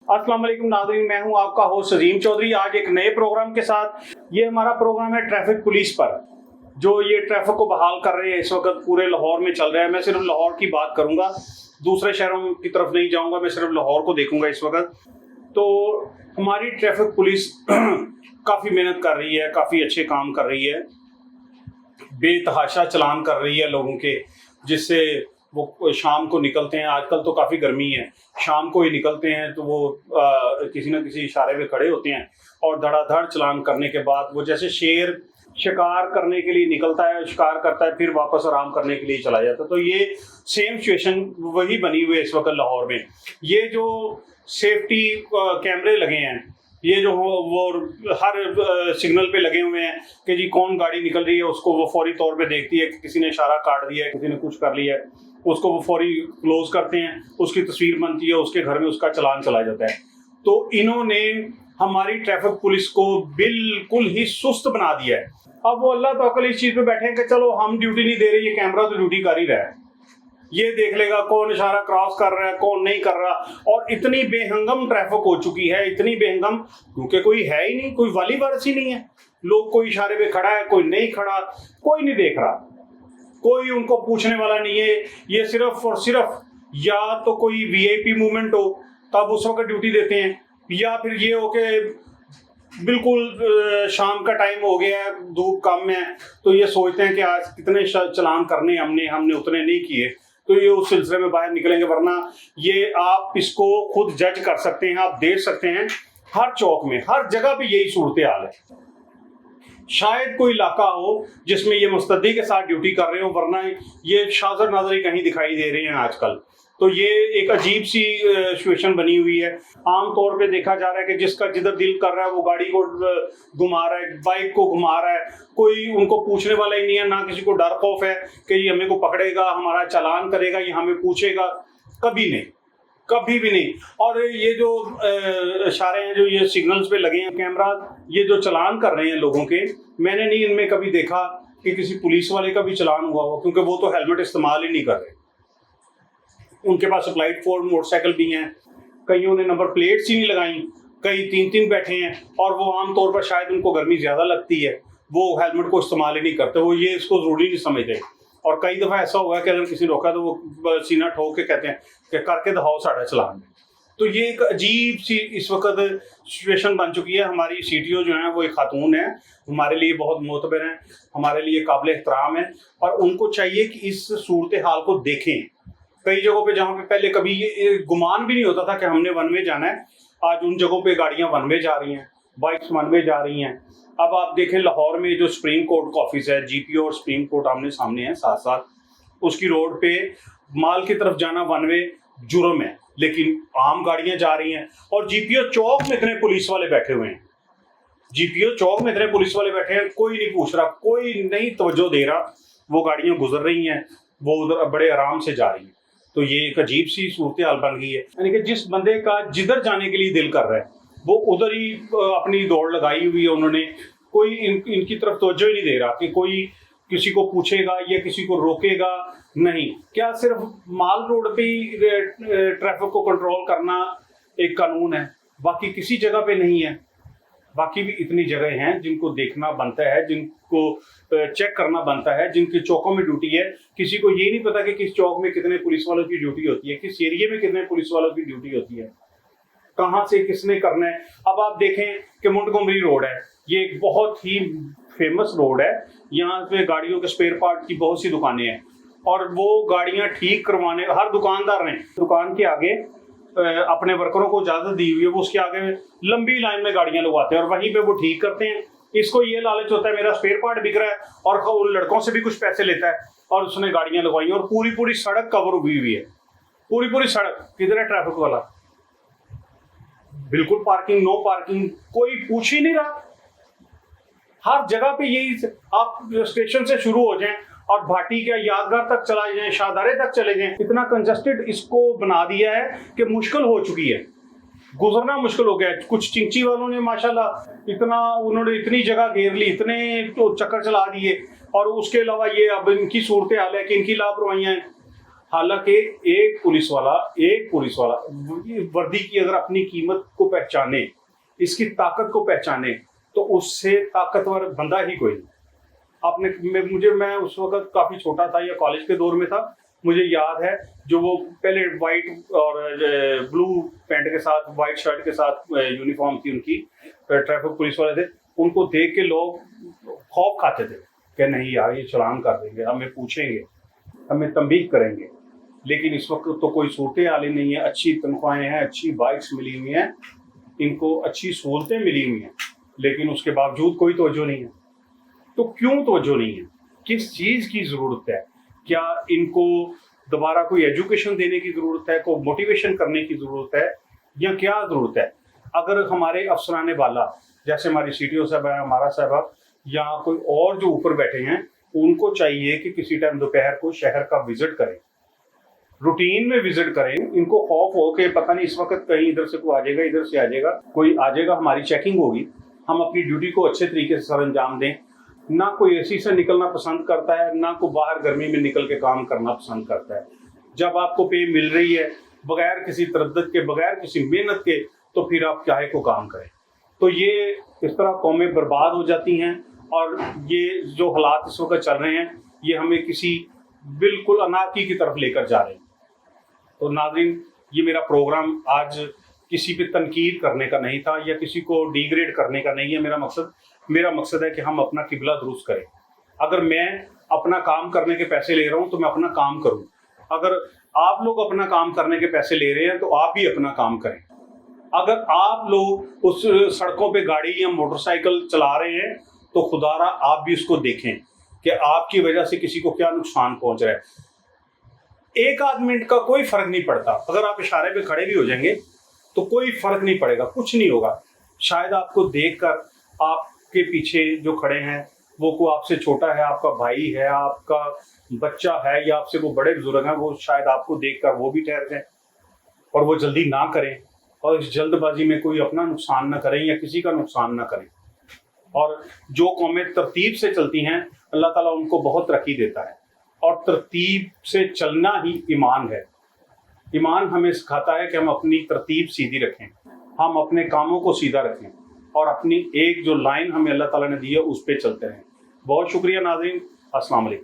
अस्सलाम वालेकुम नाज़रीन, मैं हूं आपका होस्ट अजीम चौधरी। आज एक नए प्रोग्राम के साथ। ये हमारा प्रोग्राम है ट्रैफिक पुलिस पर, जो ये ट्रैफिक को बहाल कर रहे हैं। इस वक्त पूरे लाहौर में चल रहा है। मैं सिर्फ लाहौर की बात करूंगा, दूसरे शहरों की तरफ नहीं जाऊंगा। मैं सिर्फ लाहौर को देखूंगा इस वक्त। तो हमारी ट्रैफिक पुलिस काफ़ी मेहनत कर रही है, काफ़ी अच्छे काम कर रही है, बेतहाशा चलान कर रही है लोगों के, जिससे वो शाम को निकलते हैं। आजकल तो काफ़ी गर्मी है, शाम को ही निकलते हैं तो वो किसी न किसी इशारे पे खड़े होते हैं और धड़ाधड़ चलान करने के बाद वो जैसे शेर शिकार करने के लिए निकलता है, शिकार करता है, फिर वापस आराम करने के लिए चला जाता है। तो ये सेम सिचुएशन वही बनी हुई है इस वक्त लाहौर में। ये जो सेफ्टी कैमरे लगे हैं, ये जो वो हर सिग्नल पे लगे हुए हैं कि जी कौन गाड़ी निकल रही है, उसको वो फौरी तौर पे देखती है कि किसी ने इशारा काट दिया है, किसी ने कुछ कर लिया है, उसको वो फौरी क्लोज करते हैं, उसकी तस्वीर बनती है, उसके घर में उसका चालान चला जाता है। तो इन्होंने हमारी ट्रैफिक पुलिस को बिल्कुल ही सुस्त बना दिया है। अब वो अल्लाह तआला इस चीज़ पे बैठे हैं कि चलो हम ड्यूटी नहीं दे रहे, ये कैमरा तो ड्यूटी कर ही रहा है, ये देख लेगा कौन इशारा क्रॉस कर रहा है, कौन नहीं कर रहा। और इतनी बेहंगम ट्रैफिक हो चुकी है, इतनी बेहंगम, क्योंकि कोई है ही नहीं, कोई वाली वारस ही नहीं है। लोग कोई इशारे पे खड़ा है, कोई नहीं खड़ा, कोई नहीं देख रहा, कोई उनको पूछने वाला नहीं है। ये सिर्फ और सिर्फ या तो कोई वीआईपी मूवमेंट हो तब उस वक्त ड्यूटी देते हैं, या फिर ये हो कि बिल्कुल शाम का टाइम हो गया है, धूप कम है, तो ये सोचते हैं कि आज कितने चलान करने हमने उतने नहीं किए, तो ये उस सिलसिले में बाहर निकलेंगे। वरना ये आप इसको खुद जज कर सकते हैं, आप देख सकते हैं हर चौक में, हर जगह पे यही सूरत हाल है। शायद कोई इलाका हो जिसमें ये मुस्तैदी के साथ ड्यूटी कर रहे हो, वरना ये शाज़र नाज़री कहीं दिखाई दे रहे हैं आजकल। तो ये एक अजीब सी सिचुएशन बनी हुई है। आम तौर पे देखा जा रहा है कि जिसका जिधर दिल कर रहा है वो गाड़ी को घुमा रहा है, बाइक को घुमा रहा है, कोई उनको पूछने वाला ही नहीं है, ना किसी को डर खौफ है कि ये हमें को पकड़ेगा, हमारा चालान करेगा, ये हमें पूछेगा, कभी नहीं, कभी भी नहीं। और ये जो इशारे हैं, जो ये सिग्नल्स पे लगे हैं कैमरा, ये जो चलान कर रहे हैं लोगों के, मैंने नहीं इनमें कभी देखा कि किसी पुलिस वाले का भी चलान हुआ हो, क्योंकि वो तो हेलमेट इस्तेमाल ही नहीं कर रहे। उनके पास अप्लाइड फॉर मोटरसाइकिल भी हैं, कईयों ने नंबर प्लेट्स ही नहीं लगाई, कई 3-3 बैठे हैं, और वो आमतौर पर शायद उनको गर्मी ज़्यादा लगती है, वो हेलमेट को इस्तेमाल ही नहीं करते, वो ये इसको ज़रूरी नहीं समझते। और कई दफ़ा ऐसा हुआ है कि अगर किसी ने रोका तो वो सीना ठोक के कहते हैं कि करके दिखाओ साढ़ा चलान। तो ये एक अजीब सी इस वक्त सिचुएशन बन चुकी है। हमारी सीटीओ जो है वो एक खातून है, हमारे लिए बहुत मोतबर हैं, हमारे लिए काबिल एहतराम है, और उनको चाहिए कि इस सूरत हाल को देखें। कई जगहों पे जहाँ पे पहले कभी ये गुमान भी नहीं होता था कि हमने वन वे जाना है, आज उन जगहों पे गाड़ियाँ वन वे जा रही हैं, बाइक्स वन वे जा रही हैं। अब आप देखें लाहौर में जो सुप्रीम कोर्ट का ऑफिस है, जीपीओ और सुप्रीम कोर्ट आमने सामने है साथ साथ, उसकी रोड पे माल की तरफ जाना वन वे जुर्म है, लेकिन आम गाड़ियाँ जा रही हैं। और जीपीओ चौक में इतने पुलिस वाले बैठे हुए हैं, जीपीओ चौक में इतने पुलिस वाले बैठे हैं, कोई नहीं पूछ रहा, कोई नहीं तवज्जो दे रहा, वो गाड़ियाँ गुजर रही हैं, वो उधर बड़े आराम से जा रही हैं। तो ये एक अजीब सी सूरत हाल बन गई है। यानी कि जिस बंदे का जिधर जाने के लिए दिल कर रहा है वो उधर ही अपनी दौड़ लगाई हुई है उन्होंने, कोई इनकी तरफ तवज्जो ही नहीं दे रहा कि कोई किसी को पूछेगा या किसी को रोकेगा नहीं। क्या सिर्फ माल रोड पे ही ट्रैफिक को कंट्रोल करना एक कानून है? बाकी किसी जगह पे नहीं है। बाकी भी इतनी जगह हैं जिनको देखना बनता है, जिनको चेक करना बनता है, जिनकी चौकों में ड्यूटी है। किसी को ये नहीं पता कि किस चौक में कितने पुलिस वालों की ड्यूटी होती है, किस एरिया में कितने पुलिस वालों की ड्यूटी होती है, कहाँ से किसने करना है। अब आप देखें कि मोंटगोमरी रोड है, ये एक बहुत ही फेमस रोड है, यहाँ पे गाड़ियों के स्पेयर पार्ट की बहुत सी दुकानें हैं, और वो गाड़ियाँ ठीक करवाने हर दुकानदार ने दुकान के आगे अपने वर्करों को इजाजत दी हुई है, वो उसके आगे लंबी लाइन में गाड़ियां लगवाते हैं और वहीं पे वो ठीक करते हैं। इसको ये लालच होता है मेरा स्पेयर पार्ट बिक रहा है, और उन लड़कों से भी कुछ पैसे लेता है, और उसने गाड़ियां लगवाई और पूरी सड़क कवर हुई हुई है, पूरी सड़क। किधर है ट्रैफिक वाला? बिल्कुल पार्किंग, नो पार्किंग, कोई पूछ ही नहीं रहा। हर जगह पे यही, आप स्टेशन से शुरू हो जाएं और भाटी के यादगार तक चला जाएं, शाहदारे तक चले जाएं, इतना कंजस्टेड इसको बना दिया है कि मुश्किल हो चुकी है, गुजरना मुश्किल हो गया है। कुछ चिंची वालों ने माशाल्लाह उन्होंने इतनी जगह घेर ली, इतने तो चक्कर चला दिए, और उसके अलावा ये अब इनकी सूरत हाल है कि इनकी लापरवाहियां हैं। हालांकि एक पुलिस वाला वर्दी की अगर अपनी कीमत को पहचाने, इसकी ताकत को पहचाने, तो उससे ताकतवर बंदा ही कोई नहीं। मैं उस वक्त काफी छोटा था या कॉलेज के दौर में था, मुझे याद है जो वो पहले वाइट और ब्लू पैंट के साथ, वाइट शर्ट के साथ यूनिफॉर्म थी उनकी, ट्रैफिक पुलिस वाले थे, उनको देख के लोग खौफ खाते थे कि नहीं यार ये चालान कर देंगे, हमें पूछेंगे, हमें तंबीह करेंगे। लेकिन इस वक्त तो कोई सूरत हाल ही नहीं है, अच्छी तनख्वाहें हैं, अच्छी बाइक्स मिली हुई हैं, इनको अच्छी सहूलतें मिली हुई हैं, लेकिन उसके बावजूद कोई तवज्जो नहीं है। तो क्यों तवज्जो नहीं है? किस चीज़ की ज़रूरत है? क्या इनको दोबारा कोई एजुकेशन देने की ज़रूरत है, कोई मोटिवेशन करने की ज़रूरत है, या क्या ज़रूरत है? अगर हमारे अफसरान बाला जैसे हमारी CTO साहब है, हमारा साहब, या कोई और जो ऊपर बैठे हैं, उनको चाहिए कि किसी टाइम दोपहर को शहर का विजिट करें, रूटीन में विजिट करें। इनको खौफ हो कि पता नहीं इस वक्त कहीं इधर से कोई आ जाएगा, इधर से आ जाएगा, कोई आ जाएगा, हमारी चेकिंग होगी, हम अपनी ड्यूटी को अच्छे तरीके से सर अंजाम दें। ना कोई एसी से निकलना पसंद करता है, ना कोई बाहर गर्मी में निकल के काम करना पसंद करता है। जब आपको पे मिल रही है बगैर किसी तरद्दुद के, बगैर किसी मेहनत के, तो फिर आप चाहे को काम करें। तो ये इस तरह कौमें बर्बाद हो जाती हैं, और ये जो हालात इस वक्त चल रहे हैं, ये हमें किसी बिल्कुल अनार्की की तरफ लेकर जा रहे हैं। तो नाज़रीन, ये मेरा प्रोग्राम आज किसी पे तनकीद करने का नहीं था या किसी को डिग्रेड करने का नहीं है। मेरा मकसद है कि हम अपना किबला दुरुस्त करें। अगर मैं अपना काम करने के पैसे ले रहा हूँ तो मैं अपना काम करूँ। अगर आप लोग अपना काम करने के पैसे ले रहे हैं तो आप भी अपना काम करें। अगर आप लोग उस सड़कों पे गाड़ी या मोटरसाइकिल चला रहे हैं तो खुदारा आप भी उसको देखें कि आपकी वजह से किसी को क्या नुकसान पहुंच रहा है। एक आध मिनट का कोई फर्क नहीं पड़ता, अगर आप इशारे पे खड़े भी हो जाएंगे तो कोई फर्क नहीं पड़ेगा, कुछ नहीं होगा। शायद आपको देखकर आपके पीछे जो खड़े हैं वो कोई आपसे छोटा है, आपका भाई है, आपका बच्चा है, या आपसे वो बड़े बुजुर्ग हैं, वो शायद आपको देखकर वो भी ठहर जाए और वो जल्दी ना करें, और इस जल्दबाजी में कोई अपना नुकसान ना करें या किसी का नुकसान ना करें। और जो कौमें तरतीब से चलती हैं, अल्लाह ताला उनको बहुत तरक्की देता है, और तरतीब से चलना ही ईमान है। ईमान हमें सिखाता है कि हम अपनी तरतीब सीधी रखें, हम अपने कामों को सीधा रखें, और अपनी एक जो लाइन हमें अल्लाह ताला ने दी है उस पर चलते रहें। बहुत शुक्रिया नाज़रीन, अस्सलाम वालेकुम।